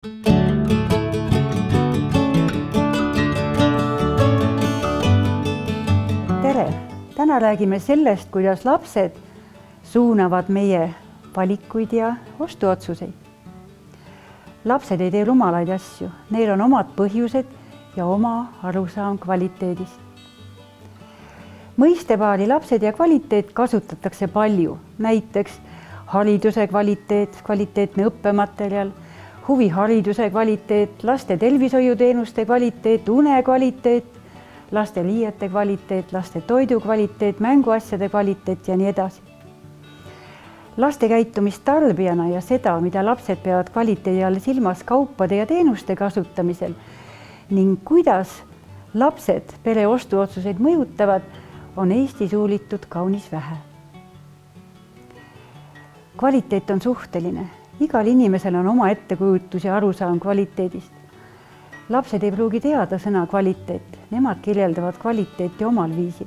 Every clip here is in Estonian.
Tere! Täna räägime sellest, kuidas lapsed suunavad meie valikuid ja ostuotsuseid. Lapsed ei tee rumalaid asju, neil on omad põhjused ja oma arusaam kvaliteedist. Mõistepaari lapsed ja kvaliteet kasutatakse palju, näiteks hariduse kvaliteet, kvaliteetne õppematerjal, huvihariduse kvaliteet, laste tervishoiuteenuste kvaliteet, une kvaliteet, laste liiete kvaliteet, laste toidu kvaliteet, mänguasjade kvaliteet ja nii edasi. Laste käitumist tarbijana ja seda, mida lapsed peavad kvaliteedi all silmas kaupade ja teenuste kasutamisel ning kuidas lapsed pere ostuotsuseid mõjutavad, on Eestis uuritud kaunis vähe. Kvaliteet on suhteline. Igal inimesel on oma ettekujutus ja arusaam kvaliteedist. Lapsed ei pruugi teada sõna kvaliteet, nemad kirjeldavad kvaliteeti omal viisil.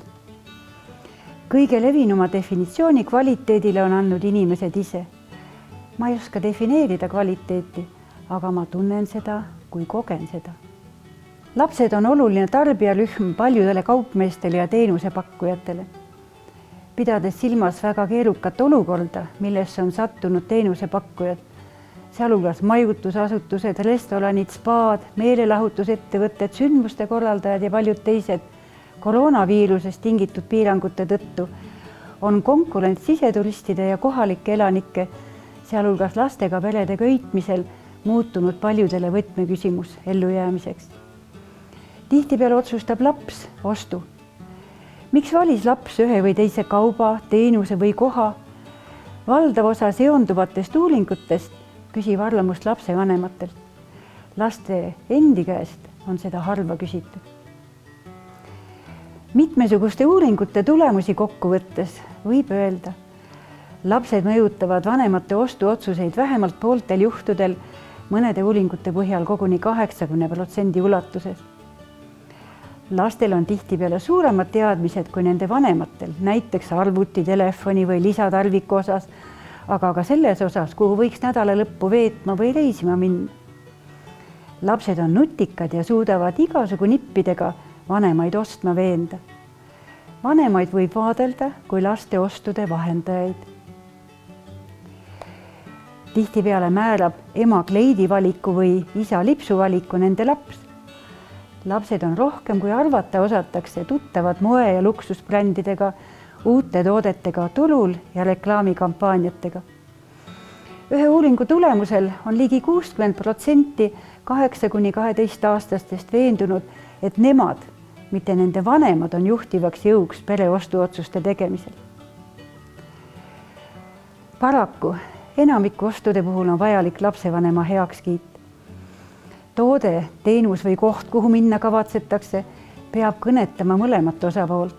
Kõige levinuma definitsiooni kvaliteedile on andnud inimesed ise. Ma ei oska defineerida kvaliteeti, aga ma tunnen seda, kui kogen seda. Lapsed on oluline tarbijarühm paljudele kaupmeestele ja teenusepakkujatele. Pidades silmas väga keerukat olukorda, millesse on sattunud teenusepakkujad, sealhulgas majutusasutused, restoranid, spaad, meelelahutusettevõtted, sündmuste korraldajad ja paljud teised, koroonaviirusest tingitud piirangute tõttu on konkurents siseturistide ja kohalike elanike, sealhulgas lastega perede köitmisel muutunud paljudele võtmeküsimus ellujäämiseks. Tihtipeale otsustab laps ostu. Miks valis laps ühe või teise kauba, teenuse või koha? Valdav osa seonduvatest uuringutest küsib arvamust lapse vanematelt. Laste endi käest on seda harva küsitud. Mitmesuguste uuringute tulemusi kokku võttes võib öelda, lapsed mõjutavad vanemate ostuotsuseid vähemalt pooltel juhtudel, mõnede uuringute põhjal koguni 80% ulatuses. Lastel on tihtipeale suuremad teadmised kui nende vanematel, näiteks arvuti, telefoni või lisatarviku osas, aga ka selles osas, kuhu võiks nädala lõppu veetma või reisima minna. Lapsed on nutikad ja suudavad igasugu nippidega vanemaid ostma veenda. Vanemaid võib vaadelda kui laste ostude vahendajaid. Tihtipeale määrab ema kleidivaliku või isa lipsuvaliku nende laps. Lapsed on rohkem kui arvata osatakse tuttavad moe- ja luksusbrändidega, uute toodetega turul ja reklaamikampaaniatega. Ühe uuringu tulemusel on ligi 60% 8–12-aastastest veendunud, et nemad, mitte nende vanemad on juhtivaks jõuks pere ostuotsuste tegemisel. Paraku enamiku ostude puhul on vajalik lapsevanema heakskiit. Toode, teenus või koht, kuhu minna kavatsetakse, peab kõnetama mõlemat osapoolt.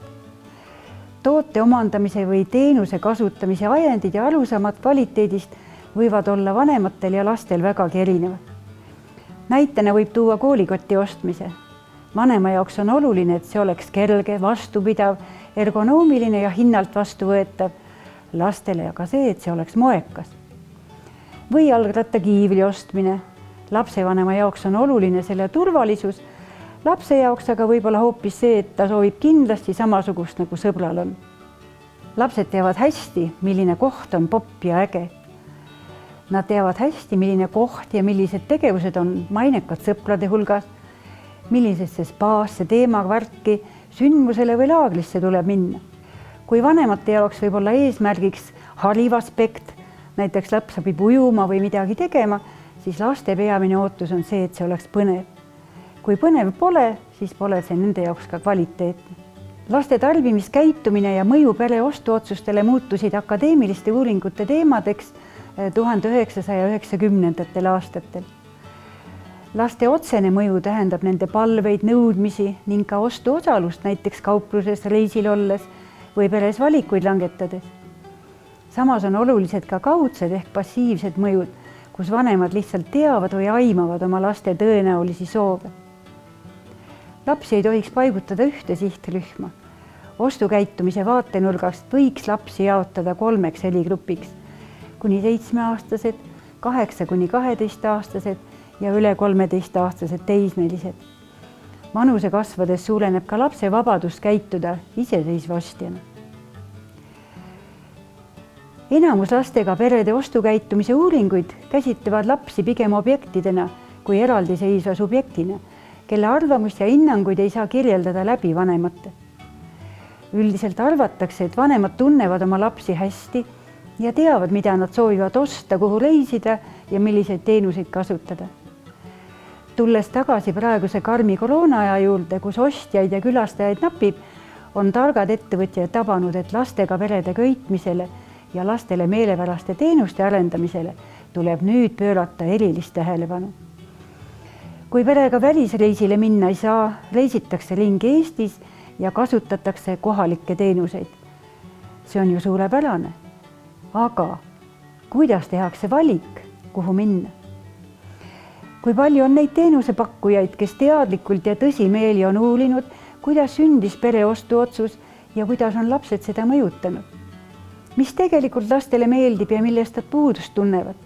Toote omandamise või teenuse kasutamise ajendid ja arusaamad kvaliteedist võivad olla vanematel ja lastel vägagi erinevad. Näitena võib tuua koolikoti ostmise. Vanema jaoks on oluline, et see oleks kerge, vastupidav, ergonoomiline ja hinnalt vastuvõetav. Lastele aga see, et see oleks moekas. Või jalgrattakiivli ostmine. Lapsevanema jaoks on oluline selle turvalisus. Lapse jaoks aga võib-olla hoopis see, et ta soovib kindlasti samasugust nagu sõbral on. Lapsed teavad hästi, milline koht on popp ja äge. Nad teavad hästi, milline koht ja millised tegevused on mainekad sõprade hulgas, millisesse spaasse, teemakvarki, sündmusele või laagrisse tuleb minna. Kui vanemate jaoks võib olla eesmärgiks hariv aspekt, näiteks laps õpib ujuma või midagi tegema, siis laste peamine ootus on see, et see oleks põnev. Kui põnev pole, siis pole see nende jaoks ka kvaliteetne. Laste tarbimiskäitumine ja mõju pere ostuotsustele muutusid akadeemiliste uuringute teemadeks 1990. aastatel. Laste otsene mõju tähendab nende palveid, nõudmisi ning ka ostuosalust näiteks kaupluses, reisil olles või peres valikuid langetades. Samas on olulised ka kaudsed ehk passiivsed mõjud, kus vanemad lihtsalt teavad või aimavad oma laste tõenäolisi soove. Lapsi ei tohiks paigutada ühte sihtrühma. Ostukäitumise vaatenurgast võiks lapsi jaotada 3 eligrupiks: kuni 7-aastased, 8–12-aastased ja üle 13-aastased teismelised. Vanuse kasvades suureneb ka lapse vabadus käituda iseseisva ostjana. Enamus lastega perede ostukäitumise uuringuid käsitlevad lapsi pigem objektidena kui eraldiseisva subjektina, kelle arvamust ja hinnanguid ei saa kirjeldada läbi vanemate. Üldiselt arvatakse, et vanemad tunnevad oma lapsi hästi ja teavad, mida nad soovivad osta, kuhu reisida ja milliseid teenuseid kasutada. Tulles tagasi praeguse karmi koroonaaja juurde, kus ostjaid ja külastajaid napib, on targad ettevõtjad tabanud, et lastega perede köitmisele ja lastele meelepäraste teenuste arendamisele tuleb nüüd pöörata erilist tähelepanu. Kui perega välisreisile minna ei saa, reisitakse ringi Eestis ja kasutatakse kohalikke teenuseid. See on ju suurepärane. Aga kuidas tehakse valik, kuhu minna? Kui palju on neid teenusepakkujaid, kes teadlikult ja tõsimeeli on uurinud, kuidas sündis pere ostuotsus ja kuidas on lapsed seda mõjutanud? Mis tegelikult lastele meeldib ja millest nad puudust tunnevad?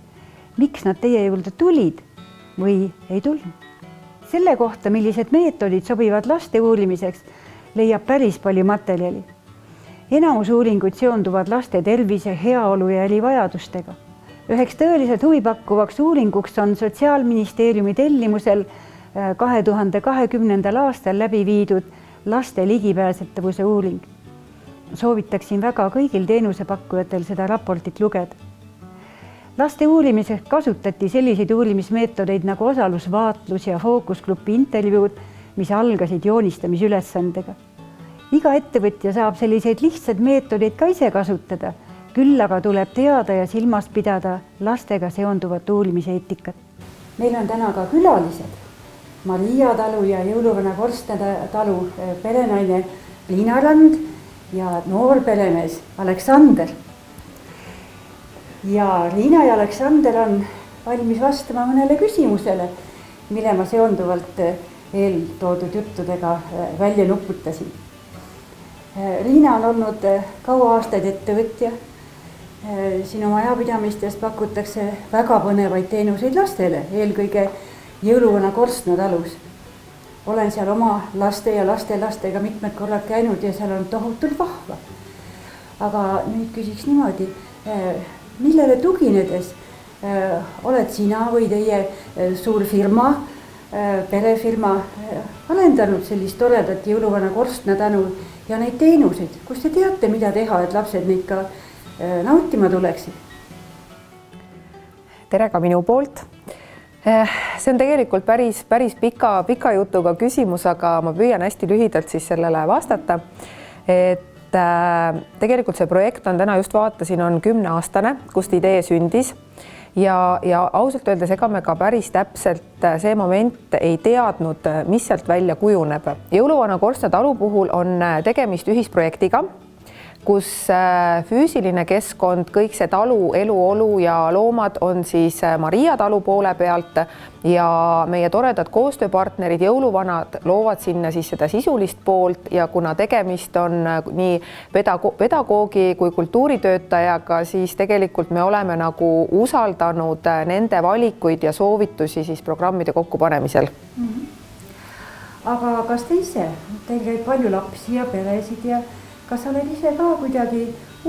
Miks nad teie juurde tulid või ei tulnud? Selle kohta, millised meetodid sobivad laste uurimiseks, leiab päris palju materjali. Enamus uuringuid seonduvad laste tervise, heaolu ja erivajadustega. Üheks tõeliselt huvipakkuvaks uuringuks on Sotsiaalministeeriumi tellimusel 2020. aastal läbi viidud laste ligipääsetavuse uuring. Soovitaksin väga kõigil teenusepakkujatel seda raportit lugeda. Laste uurimiseks kasutati selliseid uurimismeetodeid nagu osalusvaatlus ja fookusgrupi intervjuud, mis algasid joonistamisülesandega. Iga ettevõtja saab selliseid lihtsaid meetodeid ka ise kasutada, küll aga tuleb teada ja silmas pidada lastega seonduvat uurimise eetikat. Meil on täna ka külalised. Maria talu ja jõuluvana Korstna talu perenaine Liina Rand ja noor peremees Aleksander. Ja Liina ja Aleksander on valmis vastama mõnele küsimusele, mille ma seonduvalt eeltoodud juttudega välja nuputasin. Liina on olnud kaua aastaid ettevõtja. Siin oma ajapidamistes pakutakse väga põnevaid teenuseid lastele, eelkõige jõuluvana Korstna talus. Olen seal oma laste ja lastelastega mitmed korrad käinud ja seal on tohutult vahva. Aga nüüd küsiks niimoodi, millele tuginedes oled sina või teie suur firma, perefirma arendanud sellist toredat jõuluvana Korstna tänu ja neid teenuseid, kus te teate, mida teha, et lapsed neid ka nautima tuleksid? Tere ka minu poolt. See on tegelikult päris pika jutuga küsimus, aga ma püüan hästi lühidalt siis sellele vastata. Et tegelikult see projekt on täna just vaatasin, on 10-aastane, kust idee sündis. Ja ausalt öeldes ega me ka päris täpselt see moment ei teadnud, mis sealt välja kujuneb. Jõuluvana Korstna talu puhul on tegemist ühisprojektiga, kus füüsiline keskkond, kõik see talu, eluolu ja loomad on siis Maria talu poole pealt ja meie toredad koostööpartnerid, jõuluvanad loovad sinna siis seda sisulist poolt ja kuna tegemist on nii pedagoogi kui kultuuritöötajaga, siis tegelikult me oleme nagu usaldanud nende valikuid ja soovitusi siis programmide kokkupanemisel. Aga kas te ise, teil käib palju lapsi ja peresid ja kas sa oled ise ka kuidagi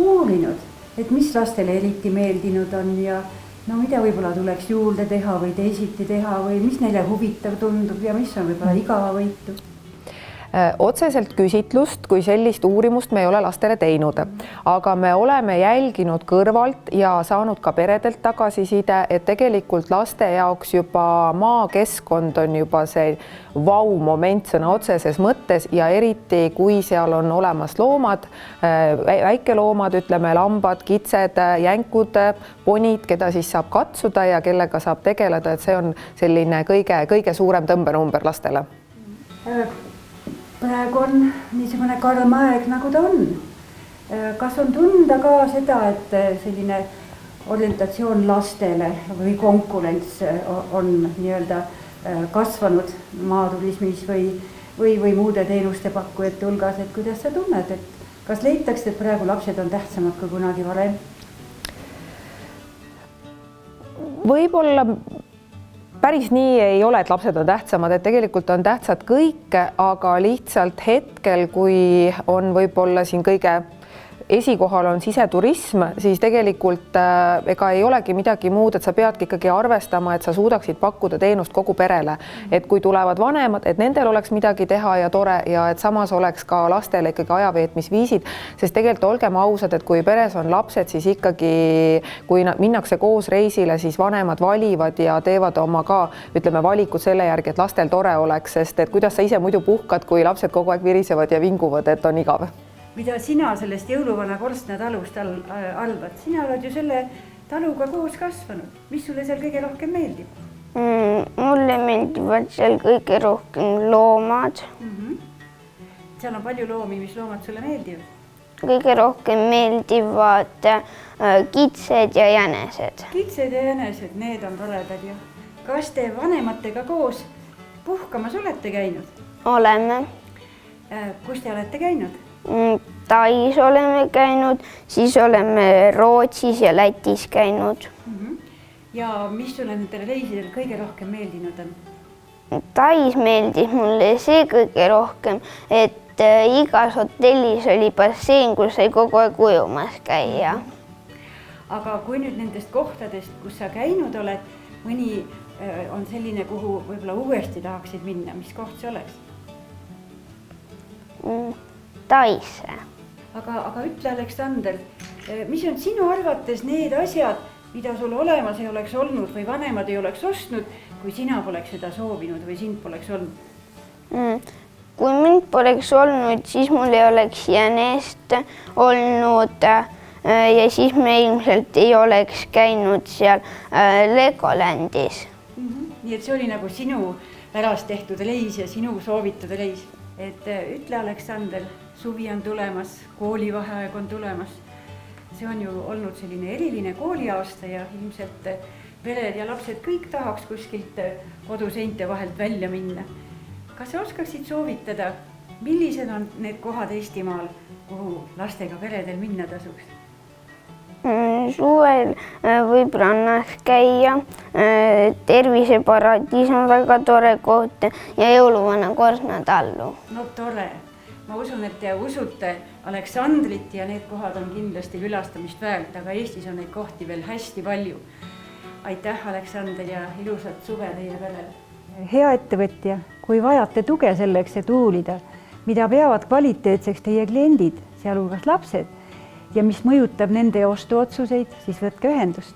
uurinud, et mis lastele eriti meeldinud on ja mida võib-olla tuleks juurde teha või teisiti teha või mis neile huvitav tundub ja mis on võib-olla igavavõitu? Otseselt küsitlust kui sellist uurimust me ei ole lastele teinud, aga me oleme jälginud kõrvalt ja saanud ka peredelt tagasiside, et tegelikult laste jaoks juba maakeskkond on juba see vau-moment sõna otseses mõttes ja eriti kui seal on olemas loomad, väikeloomad, ütleme lambad, kitsed, jänkud, ponid, keda siis saab katsuda ja kellega saab tegeleda, et see on selline kõige suurem tõmbenumber lastele. Praegu on niisugune karm aeg, nagu ta on. Kas on tunda ka seda, et selline orientatsioon lastele või konkurents on nii-öelda kasvanud maaturismis või muude teenuste pakkujate hulgas, et kuidas sa tunned, et kas leitakse, et praegu lapsed on tähtsamad kui kunagi varem? Võib-olla päris nii ei ole, et lapsed on tähtsamad, et tegelikult on tähtsad kõik, aga lihtsalt hetkel, kui on võib-olla siin kõige esikohal on siseturism, siis tegelikult ega ei olegi midagi muud, et sa peadki ikkagi arvestama, et sa suudaksid pakkuda teenust kogu perele, et kui tulevad vanemad, et nendel oleks midagi teha ja tore ja et samas oleks ka lastele ikkagi ajaveetmisviisid, sest tegelikult olgem ausad, et kui peres on lapsed, siis ikkagi kui minnakse koos reisile, siis vanemad valivad ja teevad oma ka, ütleme, valikud selle järgi, et lastel tore oleks, sest et kuidas sa ise muidu puhkad, kui lapsed kogu aeg virisevad ja vinguvad, et on igav. Mida sina sellest jõuluvana Korstna talust arvad? Sina oled ju selle taluga koos kasvanud. Mis sulle seal kõige rohkem meeldib? Mulle meeldivad seal kõige rohkem loomad. Seal on palju loomi, mis loomad sulle meeldivad? Kõige rohkem meeldivad kitsed ja jänesed. Kitsed ja jänesed, need on toredad ju. Kas te vanematega koos puhkamas olete käinud? Oleme. Kus te olete käinud? Tais oleme käinud, siis oleme Rootsis ja Lätis käinud. Ja mis sulle nendele reisidel kõige rohkem meeldinud on? Tais meeldis mulle see kõige rohkem, et igas hotellis oli basseen, kus sai kogu aeg ujumas käia. Aga kui nüüd nendest kohtadest, kus sa käinud oled, mõni on selline, kuhu võib-olla uuesti tahaksid minna, mis koht see oleks? Taisse. Aga ütle, Aleksander, mis on sinu arvates need asjad, mida sul olemas ei oleks olnud või vanemad ei oleks ostnud, kui sina poleks seda soovinud või sind poleks olnud? Kui mind poleks olnud, siis mul ei oleks jänest olnud ja siis me ilmselt ei oleks käinud seal Legolandis. Nii et see oli nagu sinu pärast tehtud reis ja sinu soovitud reis. Et ütle, Aleksander, suvi on tulemas, koolivaheaeg on tulemas. See on ju olnud selline eriline kooliaasta ja ilmselt pered ja lapsed kõik tahaks kuskilt koduseinte vahelt välja minna. Kas sa oskaksid soovitada, millised on need kohad Eestimaal, kuhu lastega peredel minna tasuks? Suvel võib rannas käia, terviseparadiis on väga tore koht ja jõuluvana Korstna tallu. No tore. Ma usun, et te usute Aleksandrit ja need kohad on kindlasti külastamist väärt, aga Eestis on neid kohti veel hästi palju. Aitäh, Aleksander, ja ilusat suve teie perele. Hea ettevõtja, kui vajate tuge selleks, et uurida, mida peavad kvaliteetseks teie kliendid, sealhulgas lapsed, ja mis mõjutab nende ostuotsuseid, siis võtke ühendust.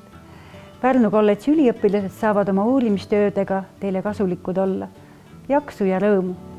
Pärnu kolledži üliõpilased saavad oma uurimistöödega teile kasulikud olla. Jaksu ja rõõmu!